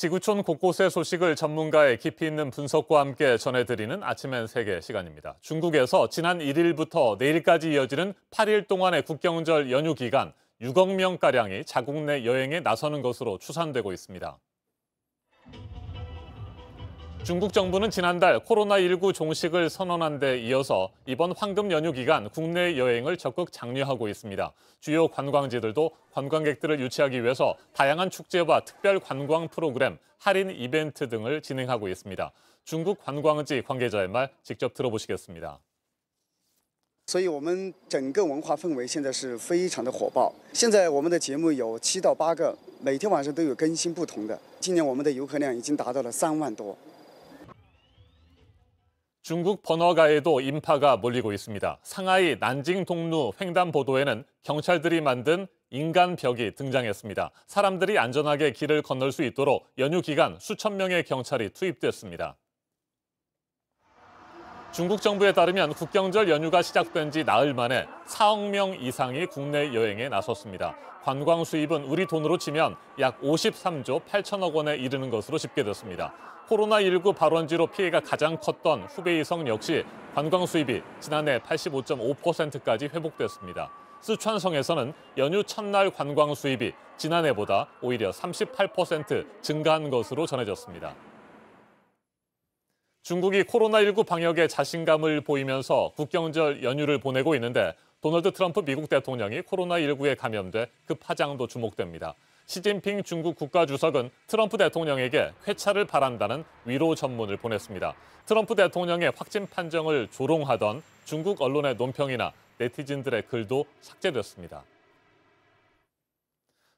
지구촌 곳곳의 소식을 전문가의 깊이 있는 분석과 함께 전해드리는 아침엔 세계 시간입니다. 중국에서 지난 1일부터 내일까지 이어지는 8일 동안의 국경절 연휴 기간 6억 명가량이 자국 내 여행에 나서는 것으로 추산되고 있습니다. 중국 정부는 지난달 코로나19 종식을 선언한 데 이어서 이번 황금 연휴 기간 국내 여행을 적극 장려하고 있습니다. 주요 관광지들도 관광객들을 유치하기 위해서 다양한 축제와 특별 관광 프로그램, 할인 이벤트 등을 진행하고 있습니다. 중국 관광지 관계자의 말 직접 들어보시겠습니다. 所以我们整个文化氛围现在是非常的火爆。现在我们的节目有7到8个，每天晚上都有更新不同的。今年我们的游客量已经达到了3万多。 중국 번화가에도 인파가 몰리고 있습니다. 상하이 난징 동루 횡단보도에는 경찰들이 만든 인간벽이 등장했습니다. 사람들이 안전하게 길을 건널 수 있도록 연휴 기간 수천 명의 경찰이 투입됐습니다. 중국 정부에 따르면 국경절 연휴가 시작된 지 나흘 만에 4억 명 이상이 국내 여행에 나섰습니다. 관광 수입은 우리 돈으로 치면 약 53조 8천억 원에 이르는 것으로 집계됐습니다. 코로나19 발원지로 피해가 가장 컸던 후베이성 역시 관광 수입이 지난해 85.5%까지 회복됐습니다. 쓰촨성에서는 연휴 첫날 관광 수입이 지난해보다 오히려 38% 증가한 것으로 전해졌습니다. 중국이 코로나19 방역에 자신감을 보이면서 국경절 연휴를 보내고 있는데 도널드 트럼프 미국 대통령이 코로나19에 감염돼 급파장도 주목됩니다. 시진핑 중국 국가주석은 트럼프 대통령에게 쾌차를 바란다는 위로 전문을 보냈습니다. 트럼프 대통령의 확진 판정을 조롱하던 중국 언론의 논평이나 네티즌들의 글도 삭제됐습니다.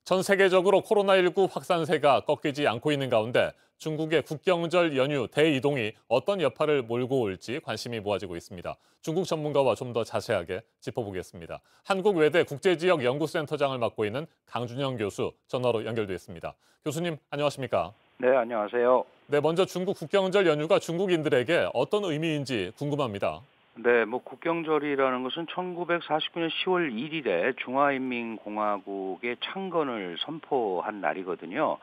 전 세계적으로 코로나19 확산세가 꺾이지 않고 있는 가운데 중국의 국경절 연휴 대이동이 어떤 여파를 몰고 올지 관심이 모아지고 있습니다. 중국 전문가와 좀 더 자세하게 짚어보겠습니다. 한국외대 국제지역연구센터장을 맡고 있는 강준영 교수 전화로 연결돼 있습니다. 교수님 안녕하십니까? 네, 안녕하세요. 네, 먼저 중국 국경절 연휴가 중국인들에게 어떤 의미인지 궁금합니다. 네, 국경절이라는 것은 1949년 10월 1일에 중화인민공화국의 창건을 선포한 날이거든요.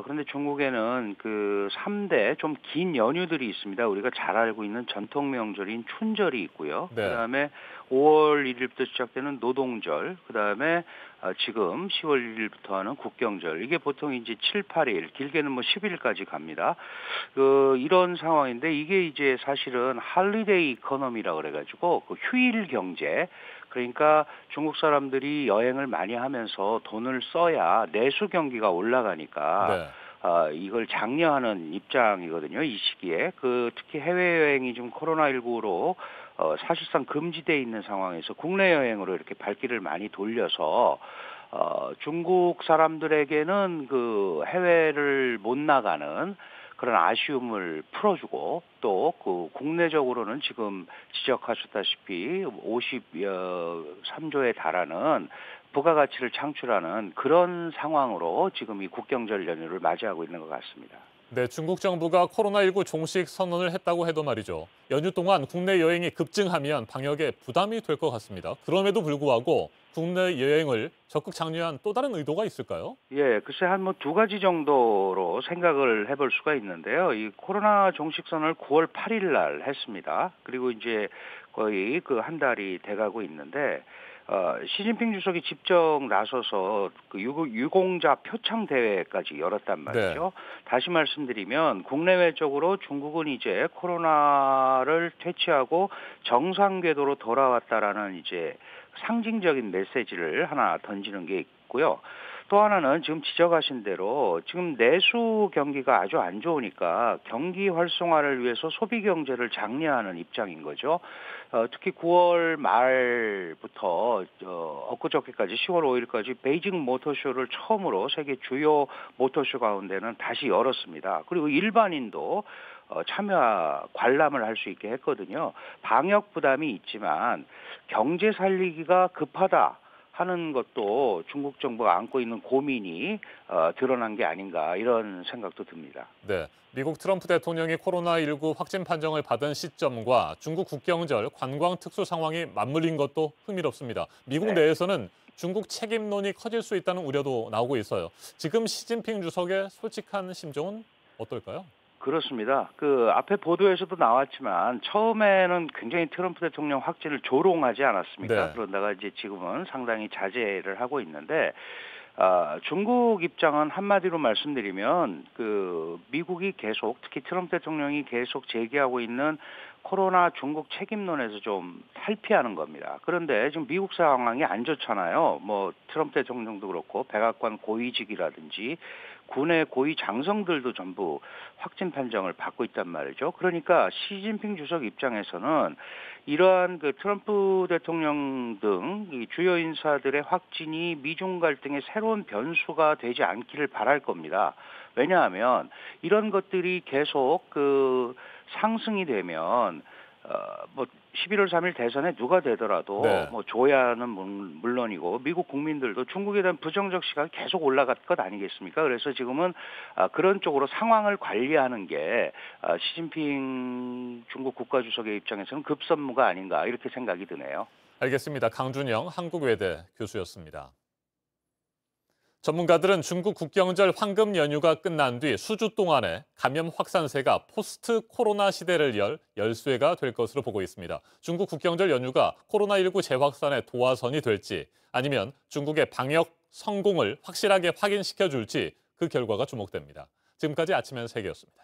그런데 중국에는 그 3대 좀 긴 연휴들이 있습니다. 우리가 잘 알고 있는 전통 명절인 춘절이 있고요. 네. 그다음에 5월 1일부터 시작되는 노동절, 그다음에 지금 10월 1일부터 하는 국경절. 이게 보통 이제 7, 8일, 길게는 10일까지 갑니다. 이런 상황인데 이게 이제 사실은 할리데이 이코노미라 그래가지고 그 휴일 경제. 그러니까 중국 사람들이 여행을 많이 하면서 돈을 써야 내수 경기가 올라가니까 이걸 장려하는 입장이거든요. 이 시기에 특히 해외 여행이 좀 코로나19로 사실상 금지돼 있는 상황에서 국내 여행으로 이렇게 발길을 많이 돌려서 중국 사람들에게는 그 해외를 못 나가는 그런 아쉬움을 풀어주고 또 국내적으로는 지금 지적하셨다시피 53조에 달하는 부가가치를 창출하는 그런 상황으로 지금 이 국경절 연휴를 맞이하고 있는 것 같습니다. 네, 중국 정부가 코로나19 종식 선언을 했다고 해도 말이죠. 연휴 동안 국내 여행이 급증하면 방역에 부담이 될 것 같습니다. 그럼에도 불구하고 국내 여행을 적극 장려한 또 다른 의도가 있을까요? 예, 글쎄 한 2가지 정도로 생각을 해볼 수가 있는데요. 이 코로나 종식 선언을 9월 8일 날 했습니다. 그리고 이제 거의 한 달이 돼가고 있는데 시진핑 주석이 직접 나서서 유공자 표창 대회까지 열었단 말이죠. 네. 다시 말씀드리면 국내외적으로 중국은 이제 코로나를 퇴치하고 정상 궤도로 돌아왔다라는 이제 상징적인 메시지를 하나 던지는 게 있고요. 또 하나는 지금 지적하신 대로 지금 내수 경기가 아주 안 좋으니까 경기 활성화를 위해서 소비 경제를 장려하는 입장인 거죠. 특히 9월 말부터 엊그저께까지 10월 5일까지 베이징 모터쇼를 처음으로 세계 주요 모터쇼 가운데는 다시 열었습니다. 그리고 일반인도 관람을 할 수 있게 했거든요. 방역 부담이 있지만 경제 살리기가 급하다 하는 것도 중국 정부가 안고 있는 고민이 드러난 게 아닌가 이런 생각도 듭니다. 네, 미국 트럼프 대통령이 코로나19 확진 판정을 받은 시점과 중국 국경절 관광 특수 상황이 맞물린 것도 흥미롭습니다. 미국 네. 내에서는 중국 책임론이 커질 수 있다는 우려도 나오고 있어요. 지금 시진핑 주석의 솔직한 심정은 어떨까요? 그렇습니다. 그 앞에 보도에서도 나왔지만 처음에는 굉장히 트럼프 대통령 확진을 조롱하지 않았습니까? 네. 그러다가 이제 지금은 상당히 자제를 하고 있는데 중국 입장은 한마디로 말씀드리면 그 미국이 계속 특히 트럼프 대통령이 계속 제기하고 있는 코로나 중국 책임론에서 좀 탈피하는 겁니다. 그런데 지금 미국 상황이 안 좋잖아요. 뭐 트럼프 대통령도 그렇고 백악관 고위직이라든지 군의 고위 장성들도 전부 확진 판정을 받고 있단 말이죠. 그러니까 시진핑 주석 입장에서는 이러한 그 트럼프 대통령 등 이 주요 인사들의 확진이 미중 갈등의 새로운 변수가 되지 않기를 바랄 겁니다. 왜냐하면 이런 것들이 계속 그 상승이 되면 뭐 11월 3일 대선에 누가 되더라도 네. 뭐 조야는 물론이고 미국 국민들도 중국에 대한 부정적 시각이 계속 올라갈 것 아니겠습니까? 그래서 지금은 그런 쪽으로 상황을 관리하는 게 시진핑 중국 국가주석의 입장에서는 급선무가 아닌가 이렇게 생각이 드네요. 알겠습니다. 강준영 한국외대 교수였습니다. 전문가들은 중국 국경절 황금 연휴가 끝난 뒤 수주 동안에 감염 확산세가 포스트 코로나 시대를 열 열쇠가 될 것으로 보고 있습니다. 중국 국경절 연휴가 코로나19 재확산의 도화선이 될지 아니면 중국의 방역 성공을 확실하게 확인시켜 줄지 그 결과가 주목됩니다. 지금까지 아침엔 세계였습니다.